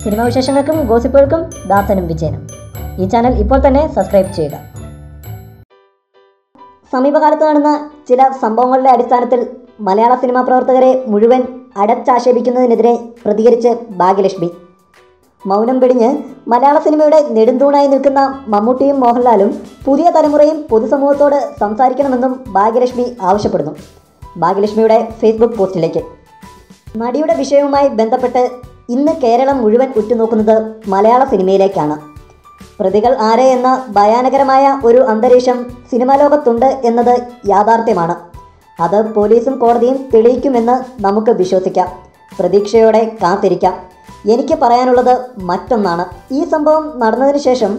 Cinema വിശേഷങ്ങൾക്കും ഗോസിപ്പുകൾക്കും ദാസനും വിജയനും. ഈ channel ഇപ്പോൾ തന്നെ സബ്സ്ക്രൈബ് ചെയ്യുക. സമീപകാലത്ത് നടന്ന ചില സംഭവങ്ങളുടെ അടിസ്ഥാനത്തിൽ മലയാള സിനിമാ പ്രവർത്തകരെ മുഴുവൻ അടച്ചാക്ഷേപിക്കുന്നതിനെതിരെ പ്രതികരിച്ച് ഭാഗ്യലക്ഷ്മി. മൗനം വെടിഞ്ഞ് മലയാള സിനിമയുടെ നെടുന്തൂണായി നിൽക്കുന്ന മമ്മൂട്ടിയും മോഹൻലാലും പുതിയ തലമുറയും പൊതുസമൂഹത്തോട് സംസാരിക്കണമെന്നും ഭാഗ്യലക്ഷ്മി ആവശ്യപ്പെടുന്നു. ഭാഗ്യലക്ഷ്മിയുടെ ഫേസ്ബുക്ക് പോസ്റ്റിലേക്ക്. നടിയുടെ വിഷയവുമായി ബന്ധപ്പെട്ട് ഇന്ന് കേരളം മുഴുവൻ ഉറ്റുനോക്കുന്നത് മലയാള സിനിമയിലേക്കാണ്. പ്രതികൾ ആരെ എന്ന ഭയാനകരമായ ഒരു അന്തരീക്ഷം സിനിമാ ലോകത്തുണ്ട് എന്നത് യാഥാർത്ഥ്യമാണ്. അത് പോലീസും കോടതിയും തെളിയിക്കുമെന്ന് നമുക്ക് വിശ്വസിക്കാം. പ്രതീക്ഷയോടെ കാത്തിരിക്കാം. എനിക്ക് പറയാനുള്ളത് മറ്റൊന്നാണ്. ഈ സംഭവം നടന്നതിന് ശേഷം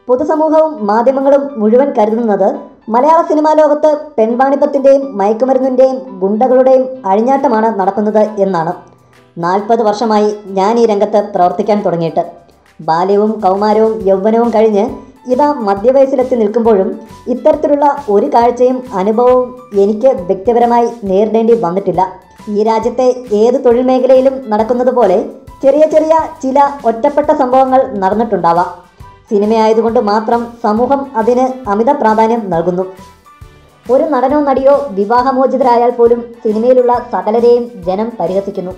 പൊതുസമൂഹവും മാധ്യമങ്ങളും മുഴുവൻ കരുതുന്നത് മലയാള സിനിമാ ലോകത്ത് പെൺവാണിഭത്തിൻ്റെയും മയക്കുമരുന്നിൻ്റെയും ഗുണ്ടകളുടെയും അഴിഞ്ഞാട്ടമാണ് നടക്കുന്നത് എന്നാണ്. 40 വർഷമായി ഞാൻ ഈ രംഗത്ത് പ്രവർത്തിക്കാൻ തുടങ്ങിയിട്ട്. ബാല്യവും കൗമാരവും യൗവനവും കഴിഞ്ഞ് ഇതാ മധ്യവയസ്സിലെത്തി നിൽക്കുമ്പോഴും ഇത്തരത്തിലുള്ള ഒരു കാഴ്ചയും അനുഭവവും എനിക്ക് വ്യക്തിപരമായി നേരിടേണ്ടി വന്നിട്ടില്ല. ഈ രാജ്യത്തെ ഏത് തൊഴിൽ മേഖലയിലും നടക്കുന്നത് പോലെ ചെറിയ ചെറിയ ചില ഒറ്റപ്പെട്ട സംഭവങ്ങൾ നടന്നിട്ടുണ്ടാവാം. സിനിമയായതുകൊണ്ട് മാത്രം സമൂഹം അതിന് അമിത പ്രാധാന്യം നൽകുന്നു. ഒരു നടനോ നടിയോ വിവാഹമോചിതരായാൽ പോലും സിനിമയിലുള്ള സകലരെയും ജനം പരിഹസിക്കുന്നു.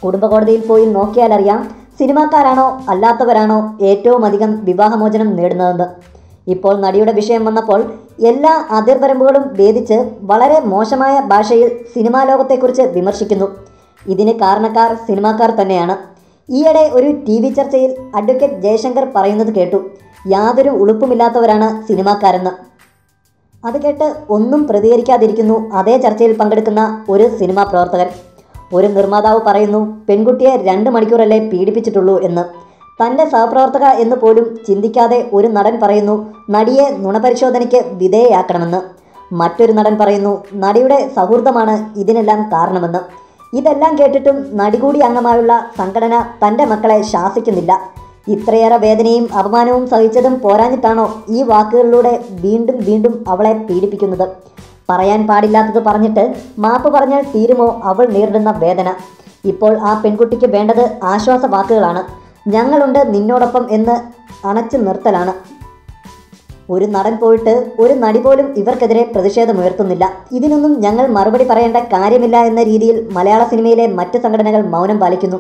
കുടുംബ കോടതിയിൽ പോയി നോക്കിയാലറിയാം സിനിമാക്കാരാണോ അല്ലാത്തവരാണോ ഏറ്റവും അധികം വിവാഹമോചനം നേടുന്നതെന്ന്. ഇപ്പോൾ നടിയുടെ വിഷയം വന്നപ്പോൾ എല്ലാ അതിർവരമ്പുകളും ഭേദിച്ച് വളരെ മോശമായ ഭാഷയിൽ സിനിമാ ലോകത്തെക്കുറിച്ച് വിമർശിക്കുന്നു. ഇതിന് കാരണക്കാർ സിനിമാക്കാർ തന്നെയാണ്. ഈയിടെ ഒരു TV ചർച്ചയിൽ അഡ്വക്കേറ്റ് ജയശങ്കർ പറയുന്നത് കേട്ടു, യാതൊരു ഉളുപ്പുമില്ലാത്തവരാണ് സിനിമാക്കാരെന്ന്. അത് കേട്ട് ഒന്നും പ്രതികരിക്കാതിരിക്കുന്നു അതേ ചർച്ചയിൽ പങ്കെടുക്കുന്ന ഒരു സിനിമാ പ്രവർത്തകൻ. ഒരു നിർമ്മാതാവ് പറയുന്നു, പെൺകുട്ടിയെ 2 മണിക്കൂറല്ലേ പീഡിപ്പിച്ചിട്ടുള്ളൂ എന്ന്. തൻ്റെ സഹപ്രവർത്തക എന്ന് പോലും ചിന്തിക്കാതെ ഒരു നടൻ പറയുന്നു, നടിയെ നുണപരിശോധനയ്ക്ക് വിധേയയാക്കണമെന്ന്. മറ്റൊരു നടൻ പറയുന്നു, നടിയുടെ സൗഹൃദമാണ് ഇതിനെല്ലാം കാരണമെന്ന്. ഇതെല്ലാം കേട്ടിട്ടും നടി കൂടി അംഗമായുള്ള സംഘടന തൻ്റെ മക്കളെ ശാസിക്കുന്നില്ല. ഇത്രയേറെ വേദനയും അപമാനവും സഹിച്ചതും പോരാഞ്ഞിട്ടാണോ ഈ വാക്കുകളിലൂടെ വീണ്ടും വീണ്ടും അവളെ പീഡിപ്പിക്കുന്നത്? പറയാൻ പാടില്ലാത്തത് പറഞ്ഞിട്ട് മാപ്പ് പറഞ്ഞാൽ തീരുമോ അവൾ നേരിടുന്ന വേദന? ഇപ്പോൾ ആ പെൺകുട്ടിക്ക് വേണ്ടത് ആശ്വാസ വാക്കുകളാണ്. ഞങ്ങളുണ്ട് നിന്നോടൊപ്പം എന്ന് അണച്ചു നിർത്തലാണ്. ഒരു നടൻ പോയിട്ട് ഒരു നടി പോലും ഇവർക്കെതിരെ പ്രതിഷേധമുയർത്തുന്നില്ല. ഇതിനൊന്നും ഞങ്ങൾ മറുപടി പറയേണ്ട കാര്യമില്ല എന്ന രീതിയിൽ മലയാള സിനിമയിലെ മറ്റ് സംഘടനകൾ മൗനം പാലിക്കുന്നു.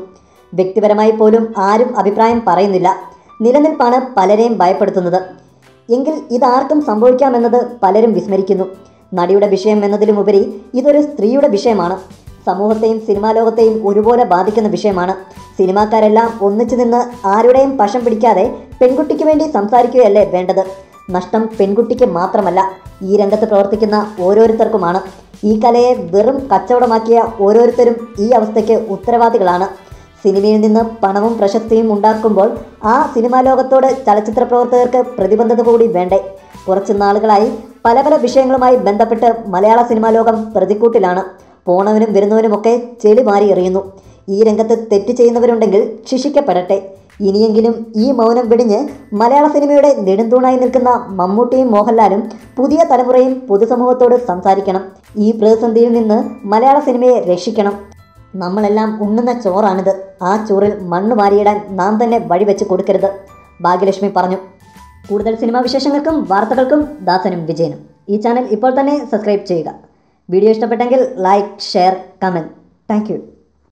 വ്യക്തിപരമായി പോലും ആരും അഭിപ്രായം പറയുന്നില്ല. നിലനിൽപ്പാണ് പലരെയും ഭയപ്പെടുത്തുന്നത്. എങ്കിൽ ഇതാർക്കും സംഭവിക്കാമെന്നത് പലരും വിസ്മരിക്കുന്നു. നടിയുടെ വിഷയം എന്നതിലുമുപരി ഇതൊരു സ്ത്രീയുടെ വിഷയമാണ്. സമൂഹത്തെയും സിനിമാ ലോകത്തെയും ഒരുപോലെ ബാധിക്കുന്ന വിഷയമാണ്. സിനിമാക്കാരെല്ലാം ഒന്നിച്ചു നിന്ന് ആരുടെയും പക്ഷം പിടിക്കാതെ പെൺകുട്ടിക്ക് വേണ്ടി സംസാരിക്കുകയല്ലേ വേണ്ടത്. നഷ്ടം പെൺകുട്ടിക്ക് മാത്രമല്ല, ഈ രംഗത്ത് പ്രവർത്തിക്കുന്ന ഓരോരുത്തർക്കുമാണ്. ഈ കലയെ വെറും കച്ചവടമാക്കിയ ഓരോരുത്തരും ഈ അവസ്ഥയ്ക്ക് ഉത്തരവാദികളാണ്. സിനിമയിൽ നിന്ന് പണവും പ്രശസ്തിയും ഉണ്ടാക്കുമ്പോൾ ആ സിനിമാ ലോകത്തോട് ചലച്ചിത്ര പ്രവർത്തകർക്ക് പ്രതിബദ്ധത കൂടി വേണ്ടേ? കുറച്ച് നാളുകളായി പല പല വിഷയങ്ങളുമായി ബന്ധപ്പെട്ട് മലയാള സിനിമാ ലോകം പ്രതിക്കൂട്ടിലാണ്. പോണവനും വരുന്നവനുമൊക്കെ ചെളി മാറി എറിയുന്നു. ഈ രംഗത്ത് തെറ്റ് ചെയ്യുന്നവരുണ്ടെങ്കിൽ ശിക്ഷിക്കപ്പെടട്ടെ. ഇനിയെങ്കിലും ഈ മൗനം വെടിഞ്ഞ് മലയാള സിനിമയുടെ നെടുന്തൂണായി നിൽക്കുന്ന മമ്മൂട്ടിയും മോഹൻലാലും പുതിയ തലമുറയും പൊതുസമൂഹത്തോട് സംസാരിക്കണം. ഈ പ്രതിസന്ധിയിൽ നിന്ന് മലയാള സിനിമയെ രക്ഷിക്കണം. നമ്മളെല്ലാം ഉണ്ണുന്ന ചോറാണിത്. ആ ചോറിൽ മണ്ണ് വാരിയിടാൻ നാം തന്നെ വഴിവെച്ച് കൊടുക്കരുത്, ഭാഗ്യലക്ഷ്മി പറഞ്ഞു. കൂടുതൽ സിനിമാ വിശേഷങ്ങൾക്കും വാർത്തകൾക്കും ദാസനും വിജയനും. ഈ ചാനൽ ഇപ്പോൾ തന്നെ സബ്സ്ക്രൈബ് ചെയ്യുക. വീഡിയോ ഇഷ്ടപ്പെട്ടെങ്കിൽ like, share, comment. Thank you.